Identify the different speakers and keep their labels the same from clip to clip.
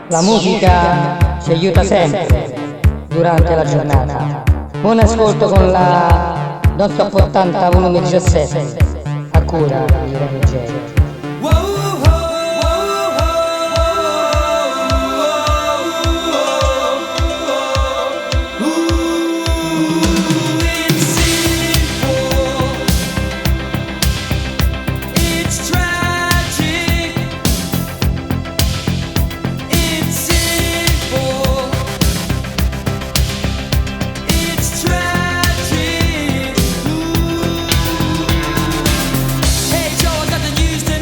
Speaker 1: La musica ci aiuta sempre durante la giornata. Buon ascolto con la Don't Stop 80 volume 17 a cura di Remy J.
Speaker 2: Hey Joe, I got the news to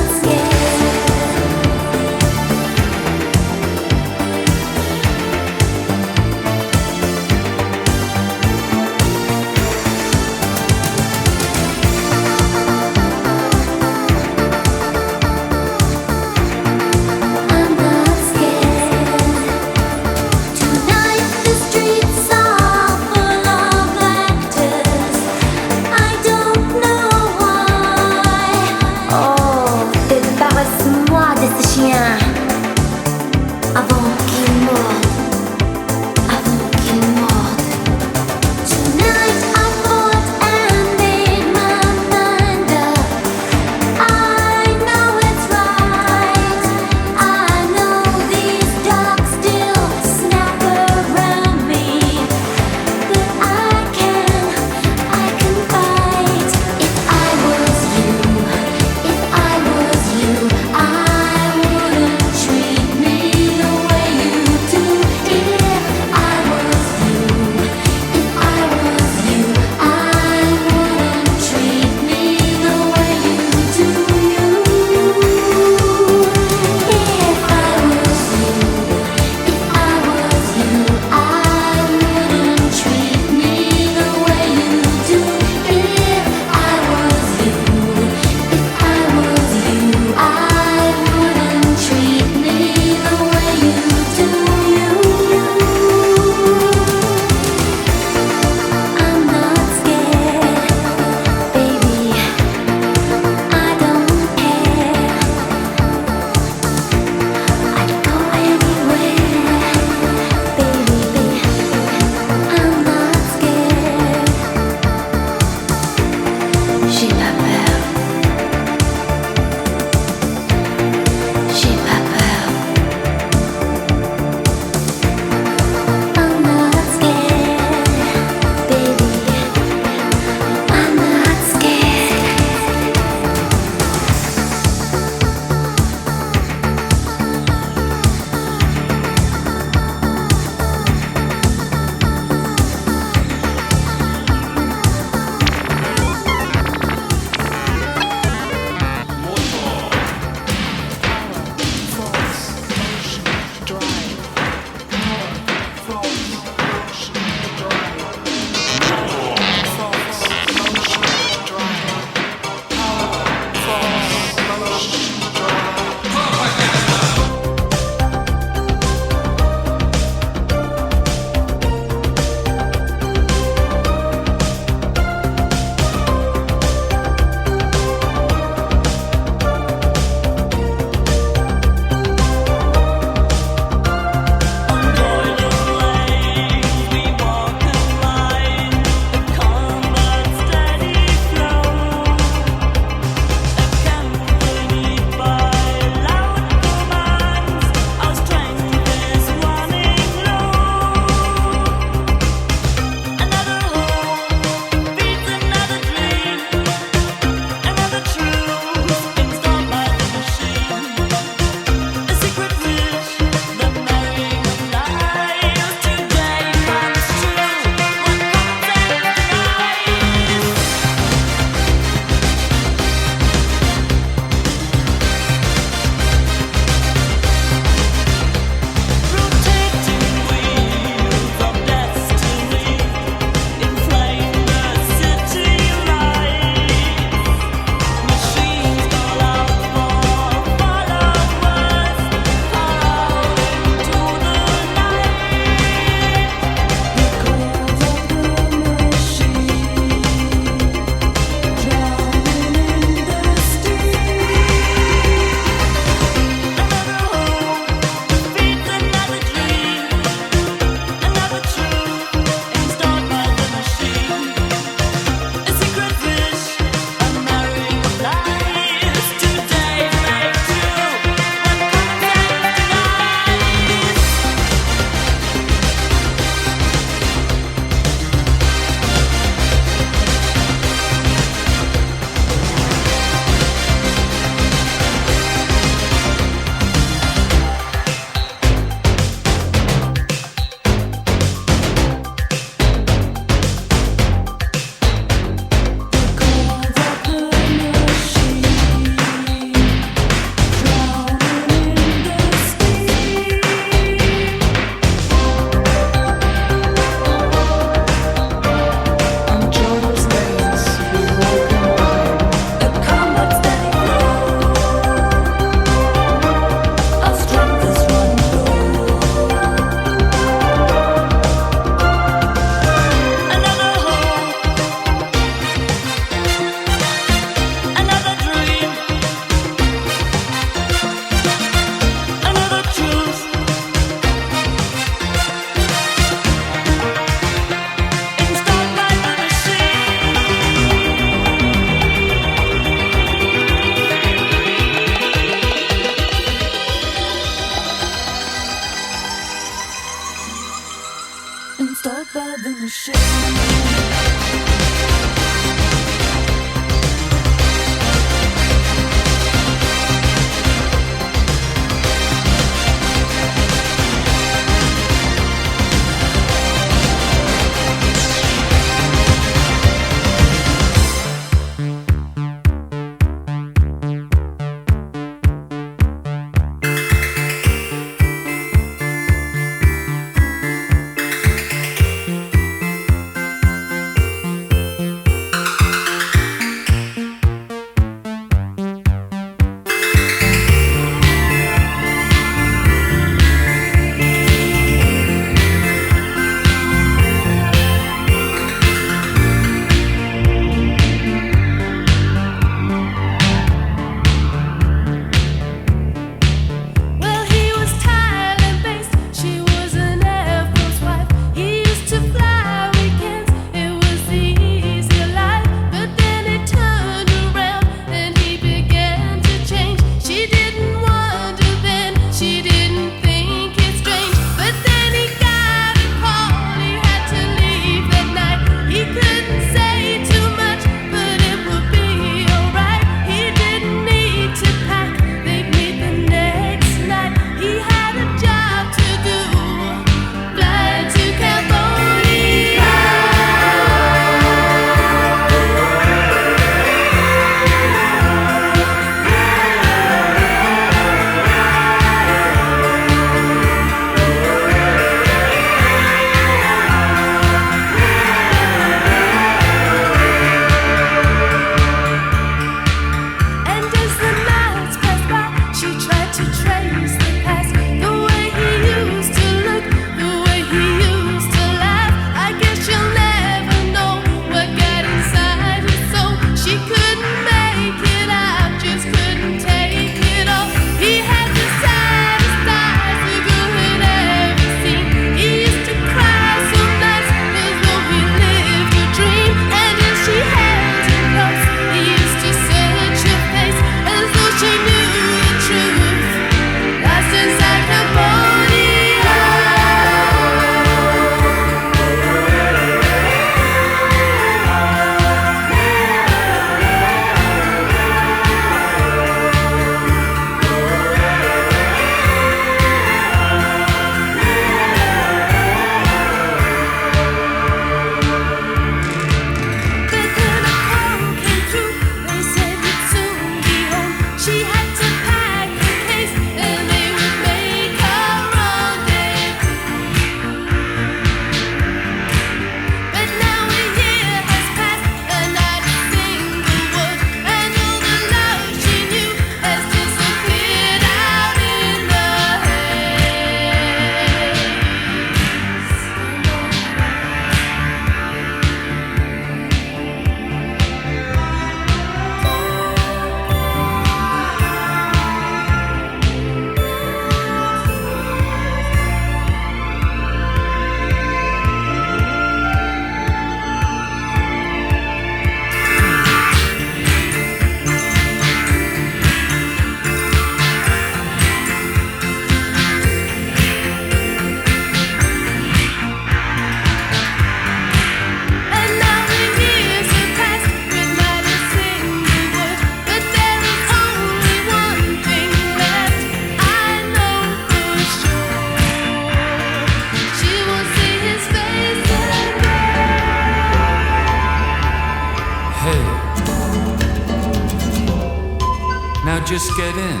Speaker 2: just get in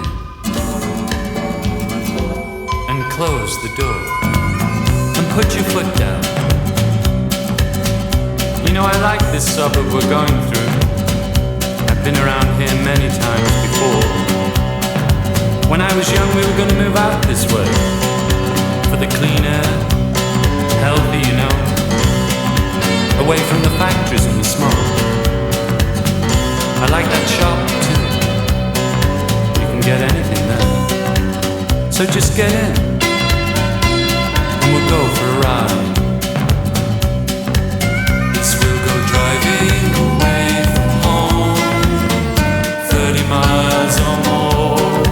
Speaker 2: and close the door and put your foot down. You know, I like this suburb we're going through. I've been around here many times before. When I was young, we were going to move out this way for the clean air, healthy, you know, away from the factories and the smoke. I like that shop too. You can get anything there. So just get in and we'll go for a ride. Yes, we'll go driving away from home, 30 miles or more.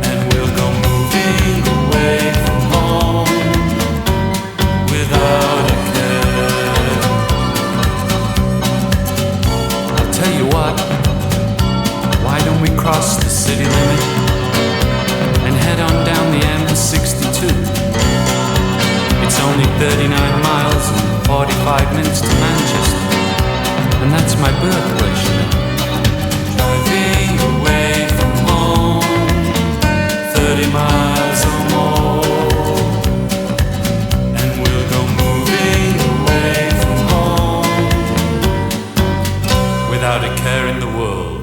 Speaker 2: And we'll go moving away from home without a care. I'll tell you what, why don't we cross the city limit and head on down the M62? It's only 39 miles and 45 minutes to Manchester, and that's my birthplace, you know. Driving away from home, 30 miles or more, and we'll go moving away from home without a care in the world.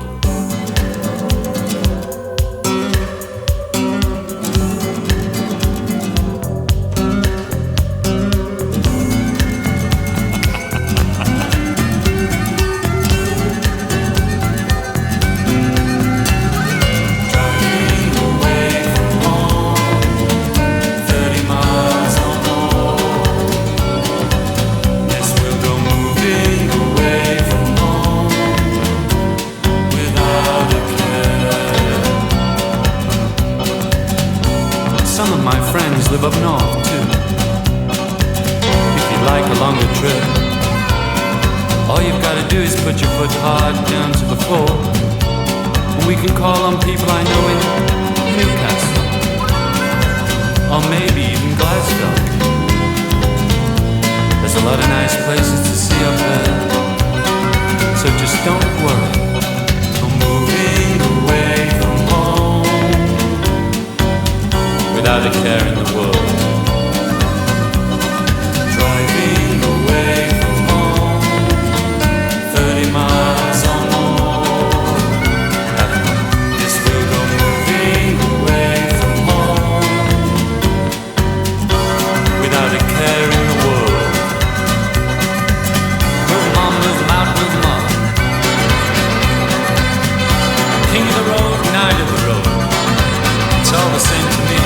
Speaker 2: Live up north too. If you'd like a longer trip, all you've got to do is put your foot hard down to the floor, and we can call on people I know in Newcastle, or maybe even Glasgow. There's a lot of nice places to see up there, so just don't worry. I'm moving away from home without a care in the world. Driving away from home, 30 miles or more. Yes, we'll go moving away from home without a care in the world. Move 'em on, move 'em out, move 'em on. King of the road, knight of the road, it's all the same to me.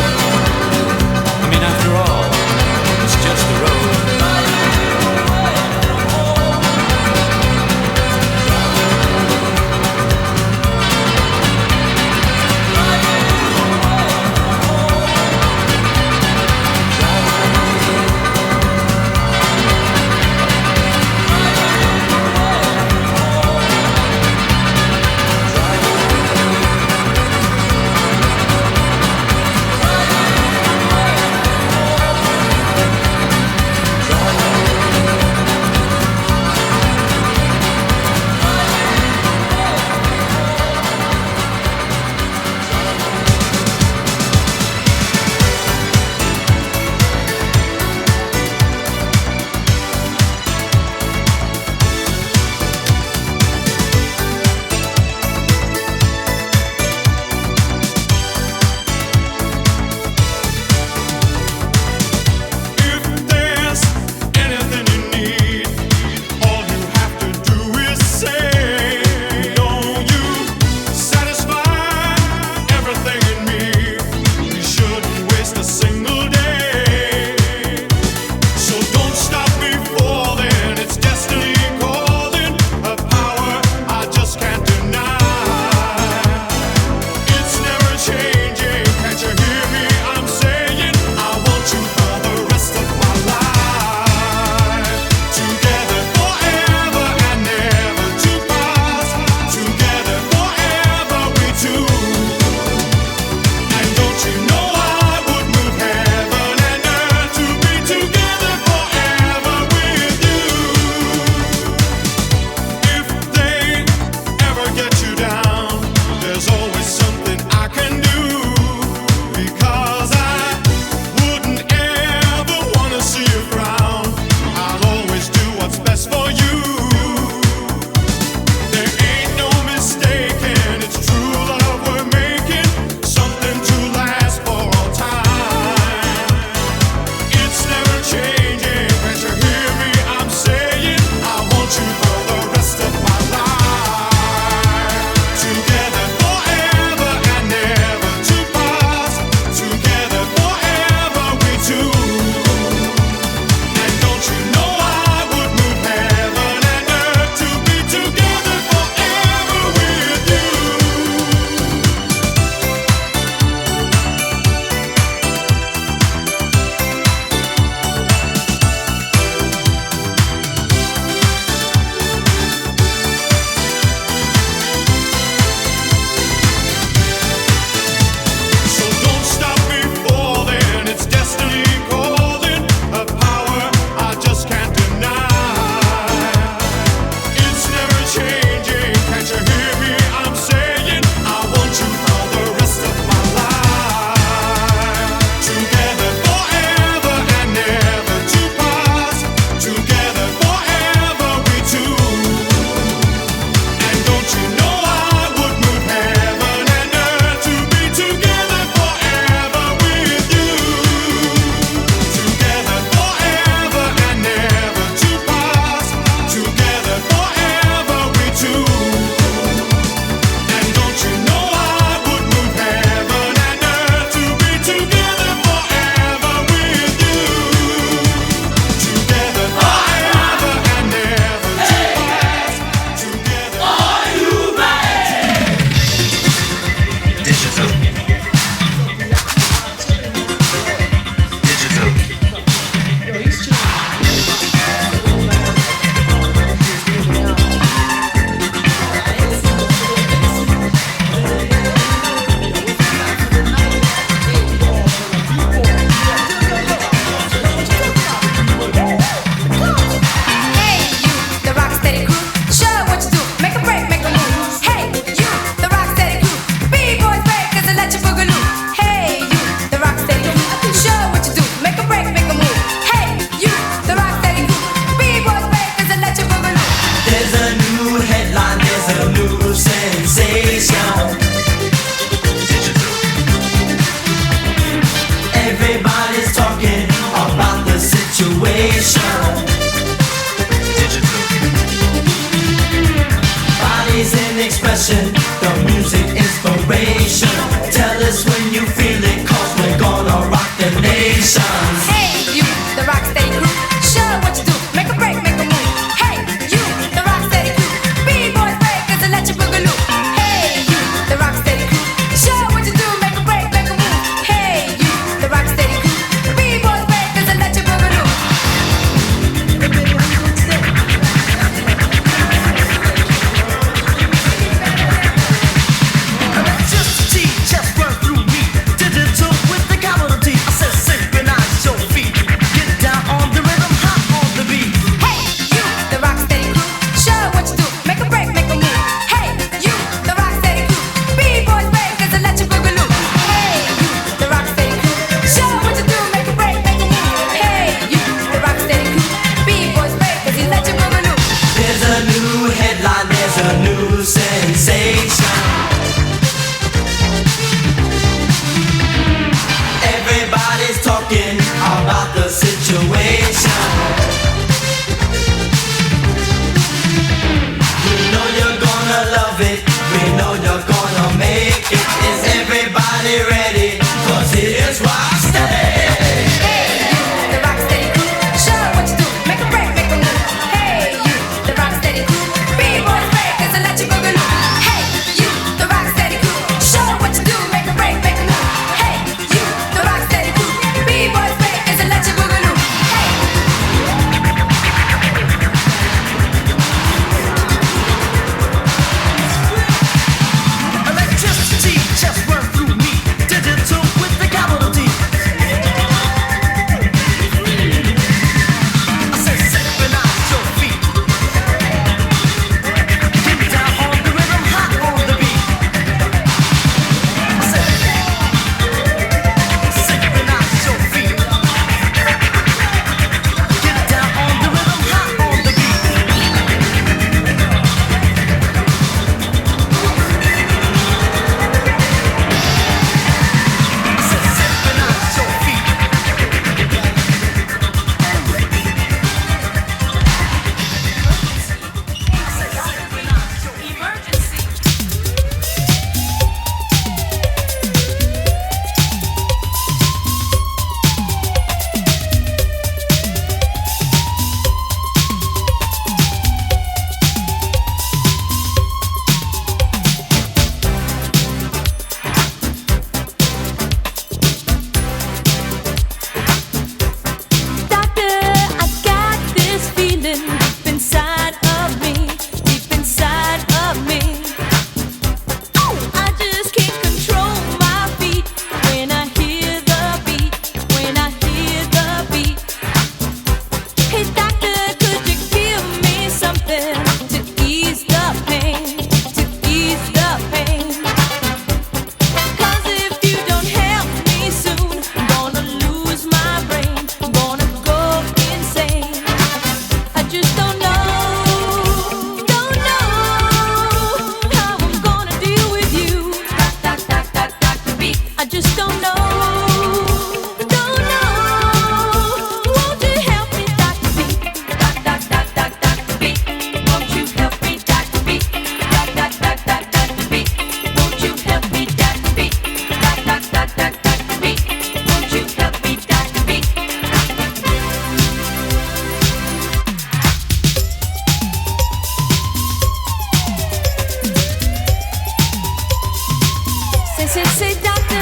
Speaker 3: say, doctor,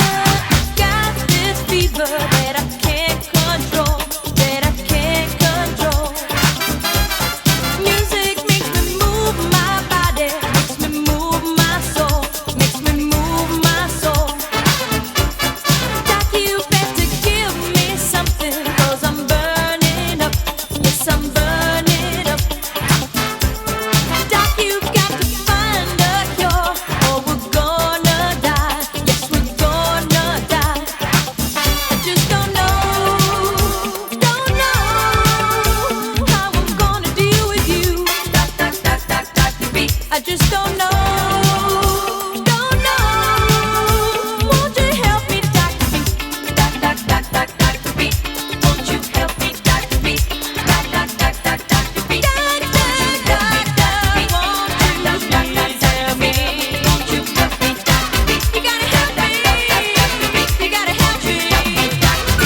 Speaker 3: got this fever that I can't control, that I can't control. Music makes me move my body, makes me move my soul, makes me move my soul. Doc, you better give me something, 'cause I'm burning up, yes, I'm burning up. Doc, you got to find a cure, or we're gonna die, yes, we're gonna die. I just don't know how I'm gonna deal with you. Doc, doc, doc, doc, Dr. B. I just don't know. Won't you help me, Dr. B? Doc, doc, doc, doc, Dr. B. Won't you help me, Dr. B? Doc, doc, doc, doc, Dr. B. Won't you help me, Dr. B? Won't you help me, Dr. B? You gotta help me. You gotta help me, Dr. B.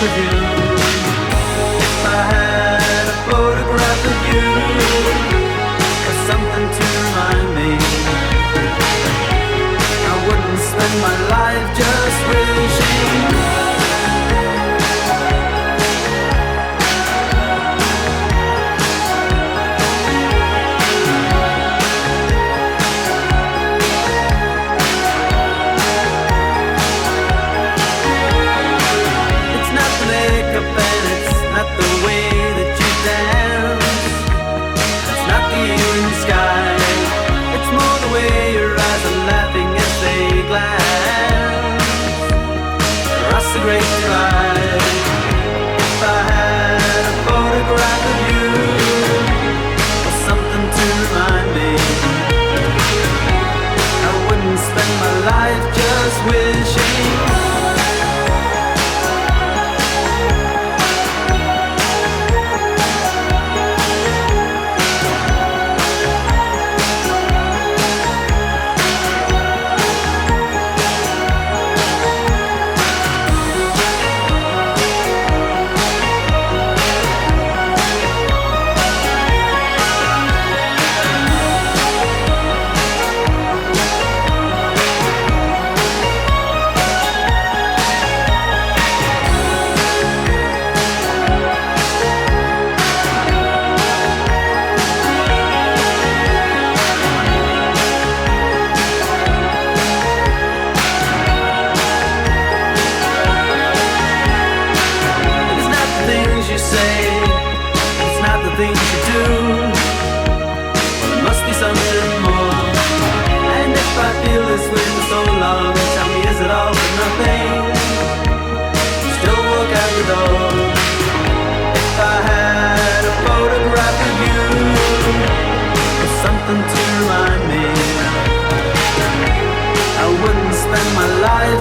Speaker 4: of you. If I had a photograph of you, or something to remind me, I wouldn't spend my life just wishing. Great divide. If I had a photograph of you, or something to remind me, I wouldn't spend my life just wishing.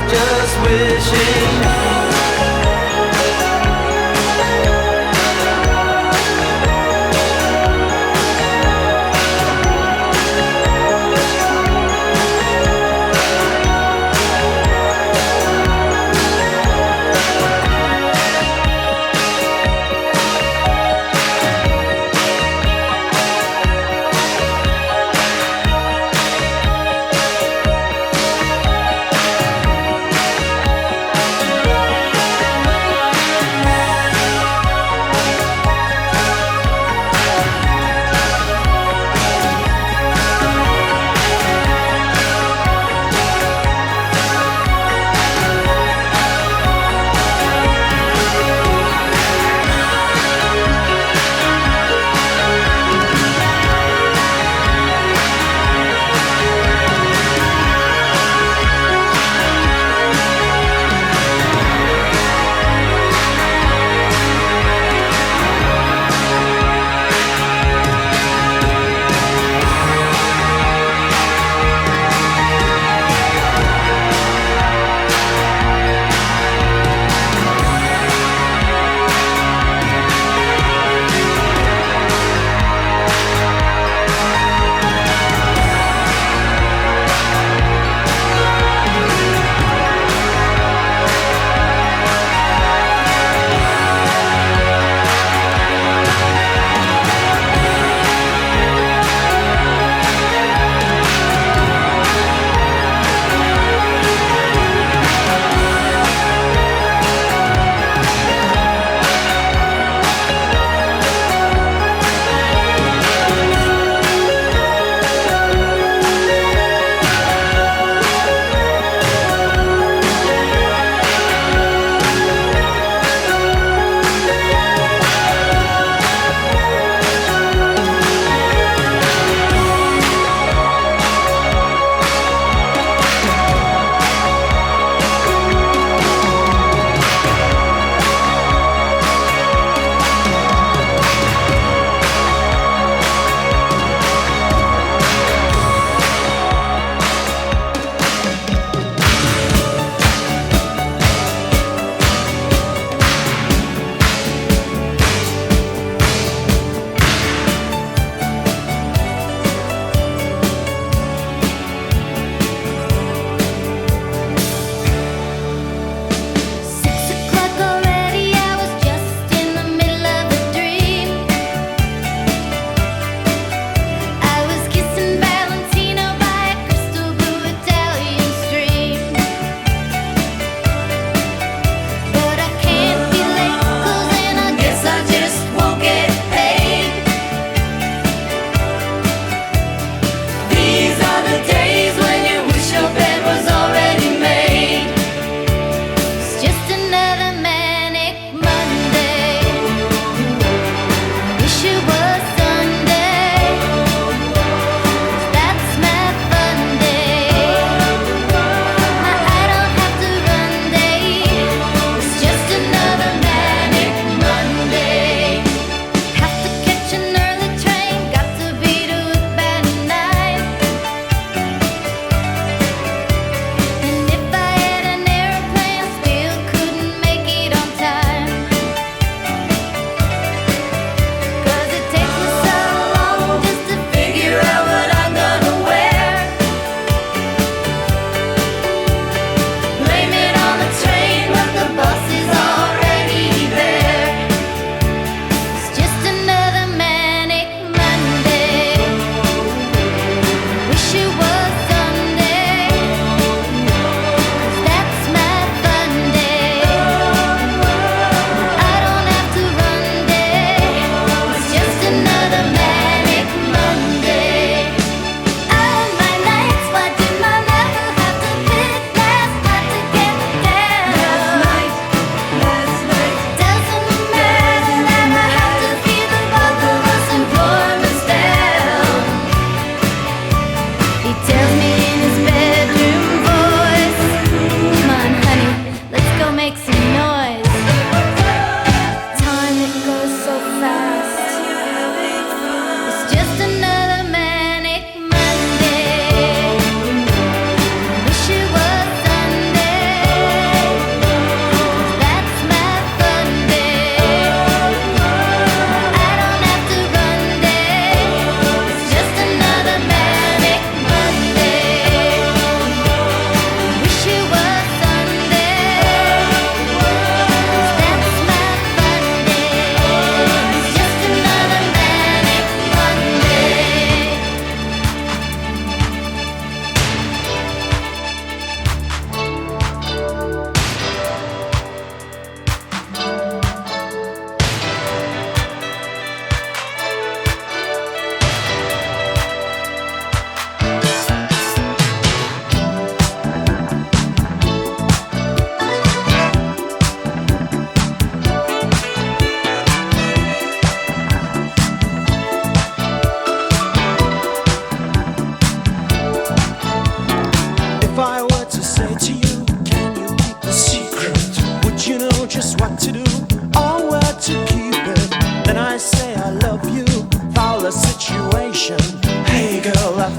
Speaker 4: Just wishing.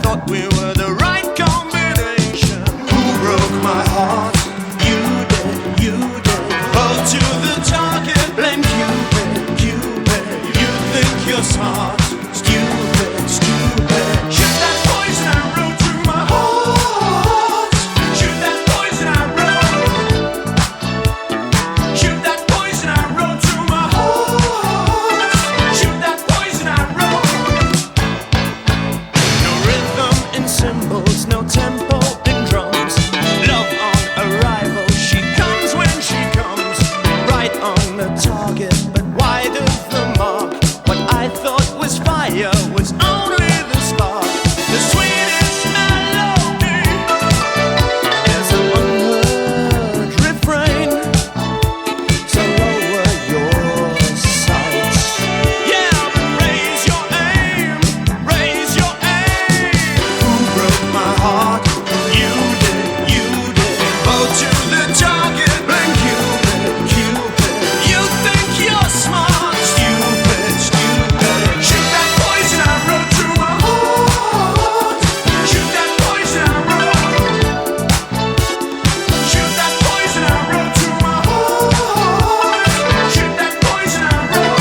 Speaker 5: thought we were the right combination. Who broke my heart? You did, you did. Hold to the target, blame Cupid, Cupid. You think you're smart, stupid, stupid. Shoot that poison arrow through my heart. Shoot that poison arrow. Shoot that poison arrow through my heart. Shoot that poison arrow. No rhythm in cymbals, no tempo in drums. Love on arrival, she comes when she comes. Right on the target, but wide of the mark. What I thought was fire was only the spark. The sweetest melody is an unheard refrain. So lower your sights. Yeah, but raise your aim, raise your aim. Who broke my heart? You did, you did. Hold to the target, blame Cupid, Cupid. You think you're smart, stupid, stupid. Shoot that poison arrow through my heart. Shoot that poison arrow. Shoot that poison arrow through my heart. Shoot that poison arrow.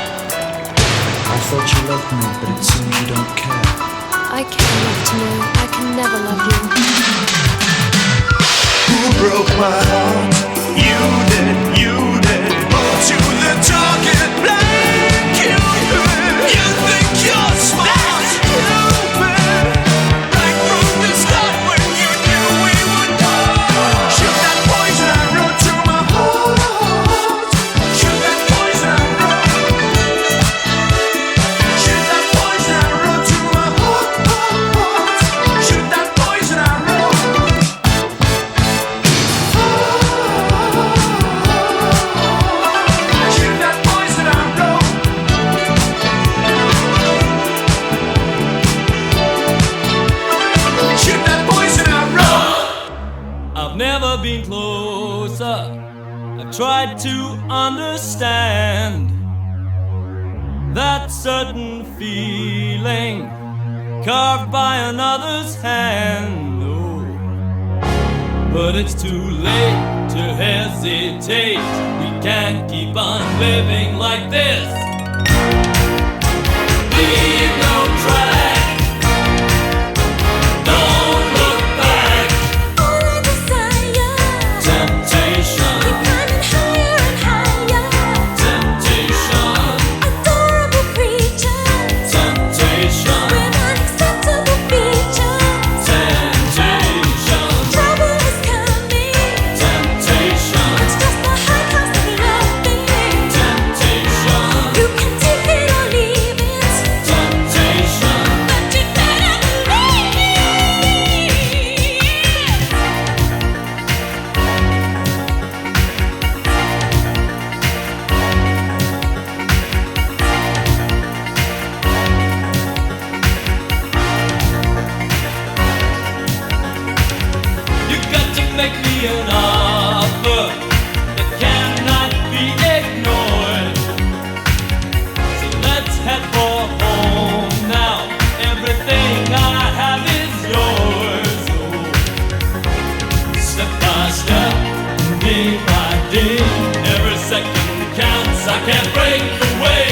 Speaker 5: I thought you loved me, but it seems you don't care.
Speaker 3: I care enough to know I can never love you.
Speaker 5: Who broke my heart? You did, you did. Hold to the target, blame Cupid. You think you're smart, stupid. Right from the start when you knew we would part. Shoot that poison arrow to my heart. Shoot that poison arrow. Shoot that poison arrow to my heart. Shoot that poison arrow. Shoot that poison arrow. Shoot that poison arrow.
Speaker 6: I've never been closer. I've tried to understand that certain feeling carved by another's hand. Oh, but it's too late to hesitate. We can't keep on living like this. Leave no track. Don't look back.
Speaker 3: All I desire,
Speaker 6: Temptation,
Speaker 3: climbing higher and higher.
Speaker 6: temptation,
Speaker 3: Adorable creatures
Speaker 6: temptation,
Speaker 3: with unacceptable features.
Speaker 6: temptation,
Speaker 3: Trouble is coming.
Speaker 6: temptation,
Speaker 3: It's just the high cost of loving.
Speaker 6: temptation,
Speaker 3: You can take it or leave it,
Speaker 6: temptation.
Speaker 3: but you better believe it.
Speaker 6: You got to make me an offer that cannot be ignored. So let's head for home now. Everything I have is yours. Oh, step by step, day by day, every second counts. I can't break away.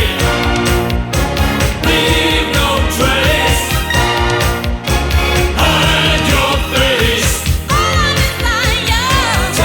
Speaker 6: Leave no trace. Hide your face.
Speaker 3: All I desire,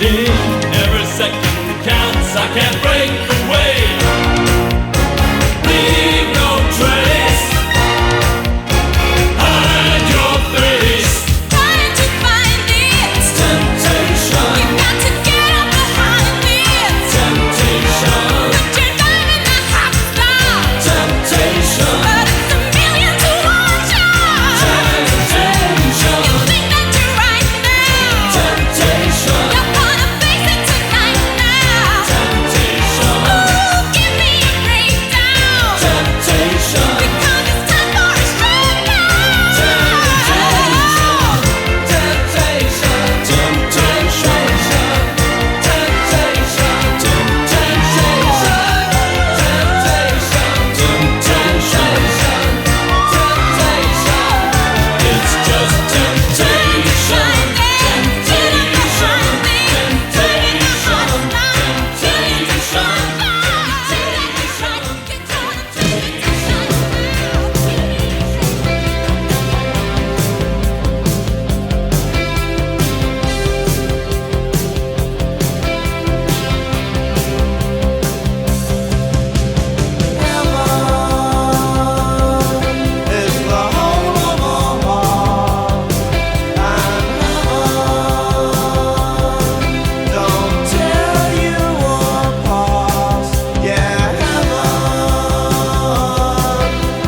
Speaker 6: in. Every second counts, I can't break away. Leave no trace. Hide your face.
Speaker 3: Trying to find it.
Speaker 6: Temptation.
Speaker 3: You've got to get up behind it.
Speaker 6: Temptation.
Speaker 3: But you're driving a hot stop.
Speaker 6: Temptation.
Speaker 3: But it's a million to watch out.
Speaker 6: Temptation.
Speaker 3: You think that you're right now.
Speaker 6: Temptation.
Speaker 3: You're gonna face it tonight now.
Speaker 6: Temptation.
Speaker 3: Ooh, give me a breakdown.
Speaker 6: Temptation.
Speaker 3: Because it's time for a showdown.
Speaker 6: It's just temptation.
Speaker 5: Is the whole of our heart, and heaven don't tear you apart. Yeah, heaven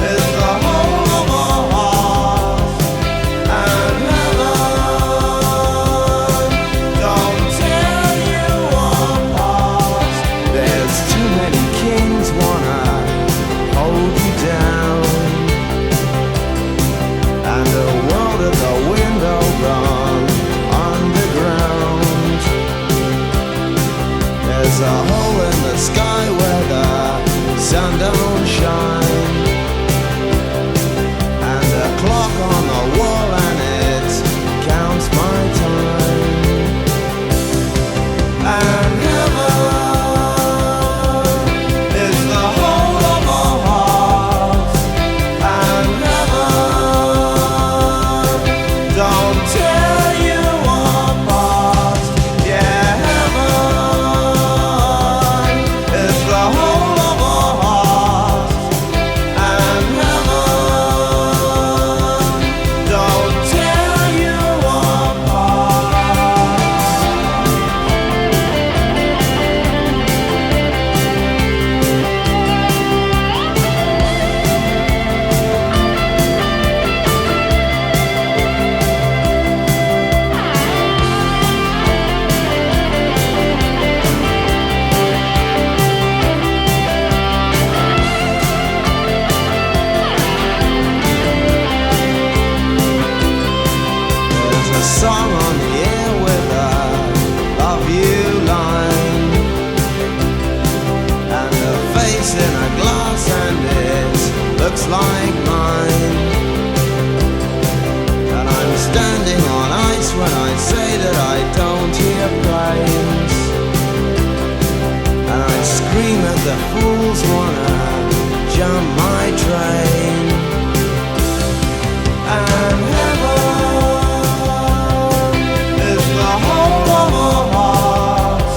Speaker 5: is the whole of our heart, and heaven don't tear you apart. There's too many kings wanna hold you down, and the world at the window gone underground. There's a hole in the sky where the sun don't shine, and a clock on the wall and it counts my time. And heaven is the whole of our hearts, and heaven don't tear you apart. Yeah, heaven is the whole of our hearts, and heaven don't tear you apart. There's a song on the air with a love you line, and a face in a glass and it looks like mine. And I'm standing on ice when I say that I don't hear planes, and I scream at the fools wanna jump my train. And heaven is the whole of our hearts,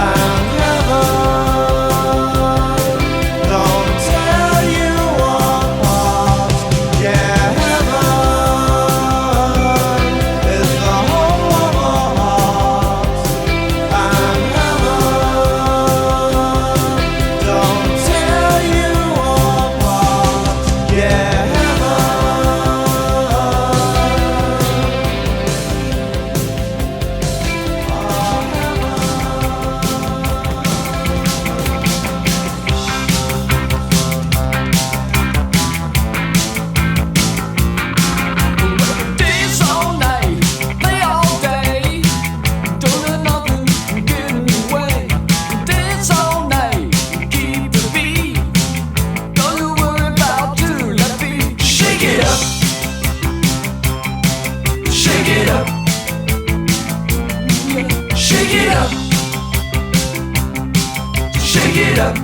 Speaker 5: and heaven don't tear you apart. Yeah, heaven is the whole of our hearts, and heaven don't tear you apart. Yeah, heaven.
Speaker 6: Dance all night, play all day. Don't let nothing get in the way. Dance all night, keep the beat. Don't you worry about doing that beat. Shake it up, shake it up, shake it up, shake it up.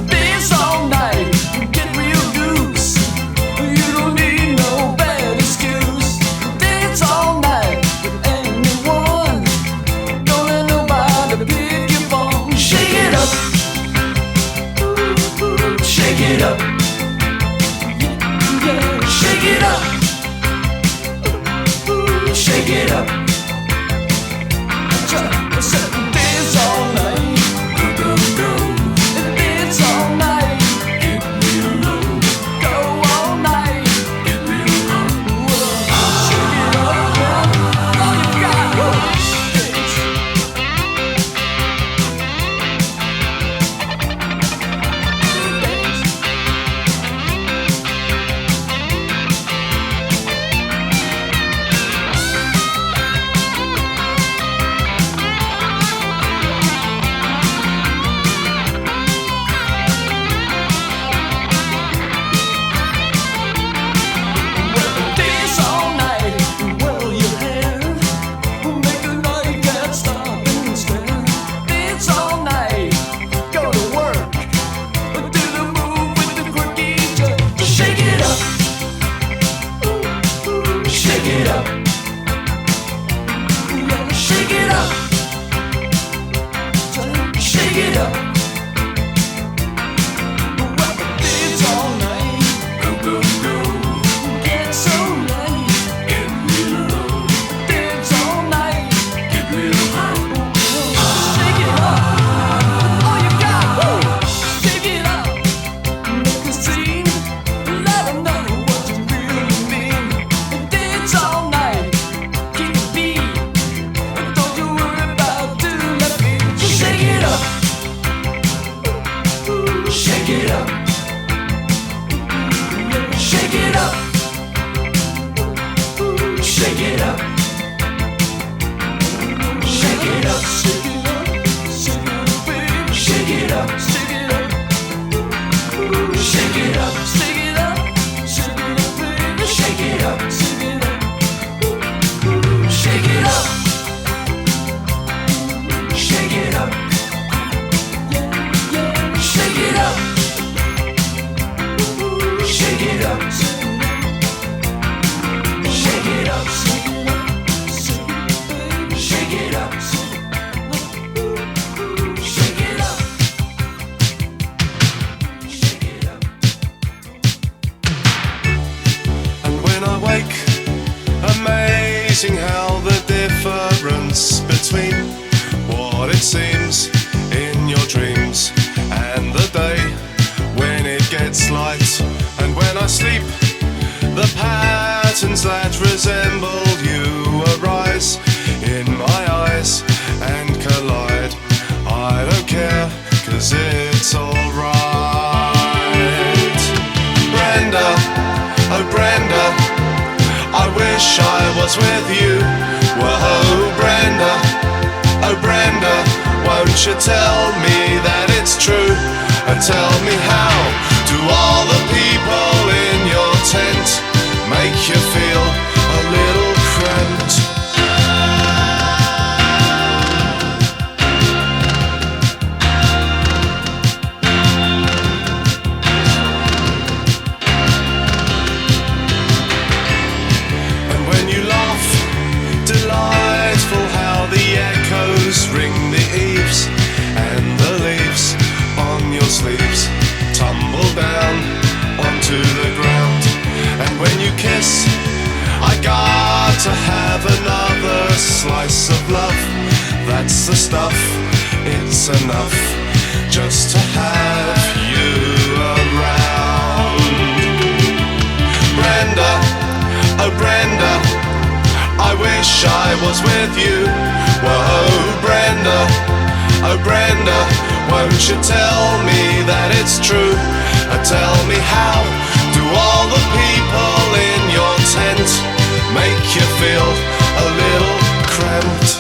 Speaker 6: Dance all night, get real loose. You don't need no bad excuse. Dance all night, and
Speaker 5: up, shake it up, shake it up, baby. Shake it up, shake it up. Shake it up, shake it up, shake it up, baby. Shake it up, shake it up. Shake it up. Shake it up. Yeah, yeah. Shake it up. Shake it up. Shake it up. Shake it up. Shake it up. Shake it up. And when I wake, amazing how the difference between what it seems in your dreams and the day when it gets light. And when I sleep, the patterns that resemble you arise in my eyes and collide. I don't care, 'cause it's alright. Brenda, oh Brenda, I wish I was with you. Whoa, Brenda, oh Brenda, won't you tell me that it's true? And tell me how do all the people in your tent make you feel a little cramped? And when you laugh, delightful how the echoes ring the eaves, and the leaves on your sleeves tumble down onto the ground. And when you kiss, I got to have another slice of love. That's the stuff, it's enough just to have you around. Brenda, oh Brenda, I wish I was with you. Whoa, Brenda, oh Brenda, won't you tell me that it's true? Tell me how do all the people in your tent make you feel a little cramped?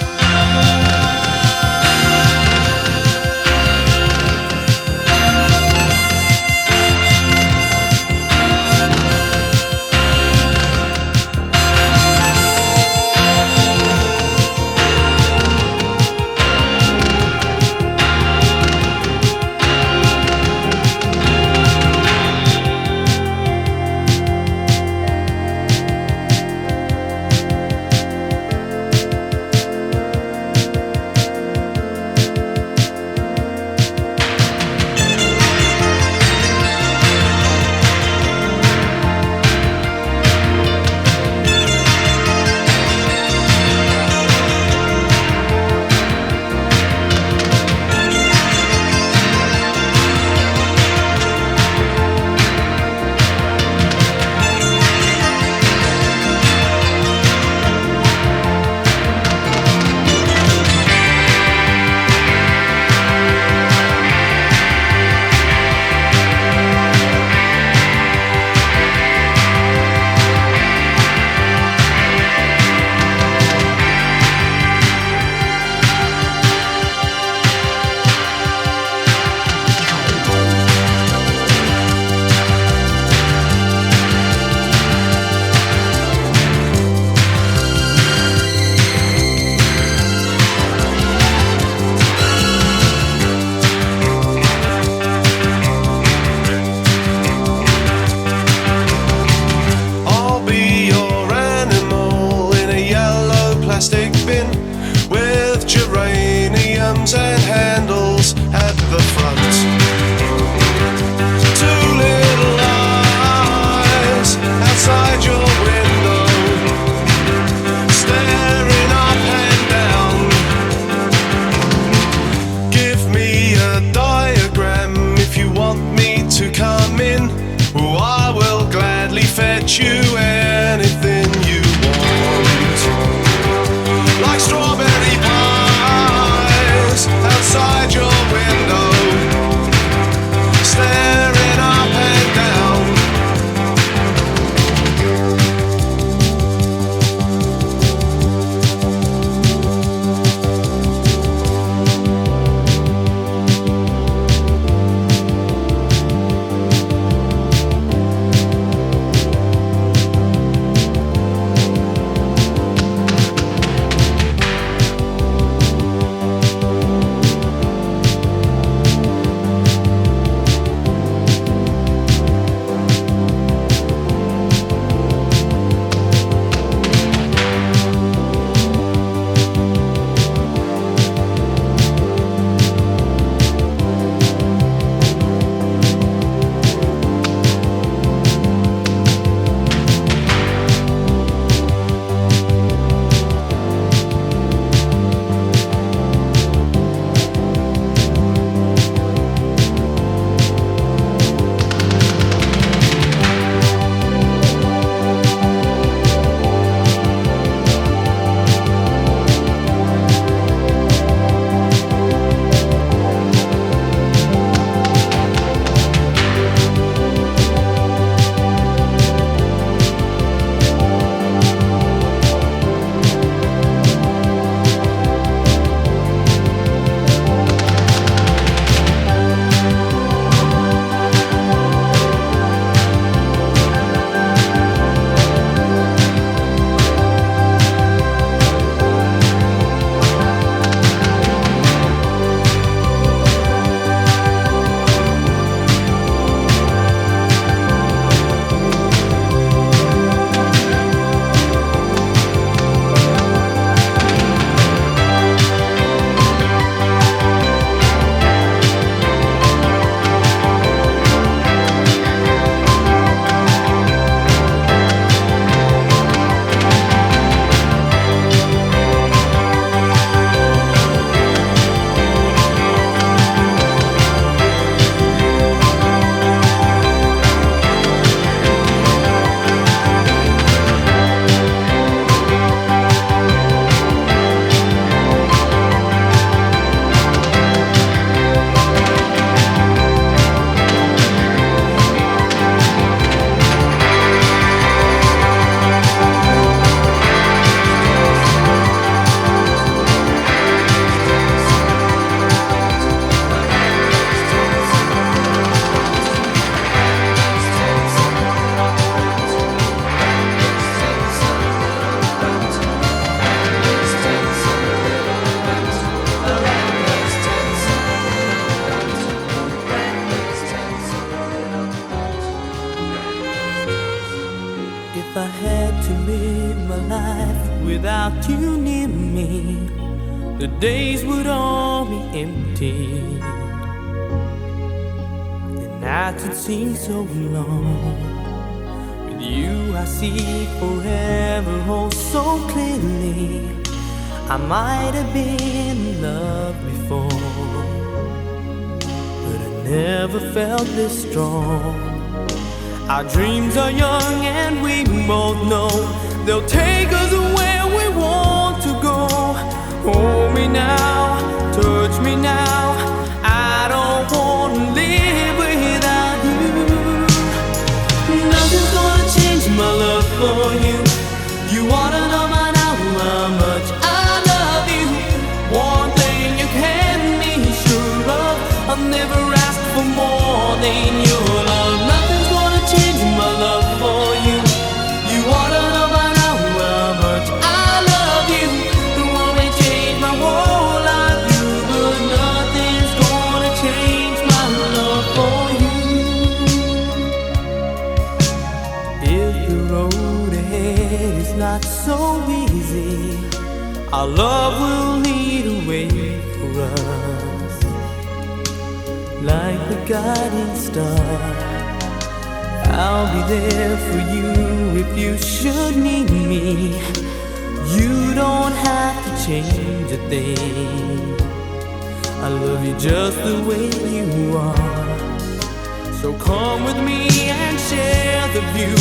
Speaker 5: the days would all be empty. The nights would seem so long. With you I see forever oh so clearly. I might have been in love before, but I never felt this strong. Our dreams are young and we both know they'll take us where we want to go. Hold me now, touch me now, I don't want to live without you. Nothing's gonna change my love for you. You ought to know by now how much I love you. One thing you can be sure of, I'll never ask for more than your love. Nothing's gonna change my love for you. You ought to know by now how much I love you. The one may change my whole life, you, but nothing's gonna change my love for you. If the road ahead is not so easy, our love will lead a way for us, like the guiding star. I'll be there for you if you should need me. You don't have to change a thing. I love you just the way you are. So come with me and share the view.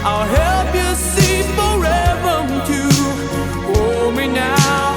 Speaker 5: I'll help you see forever too. Hold me now,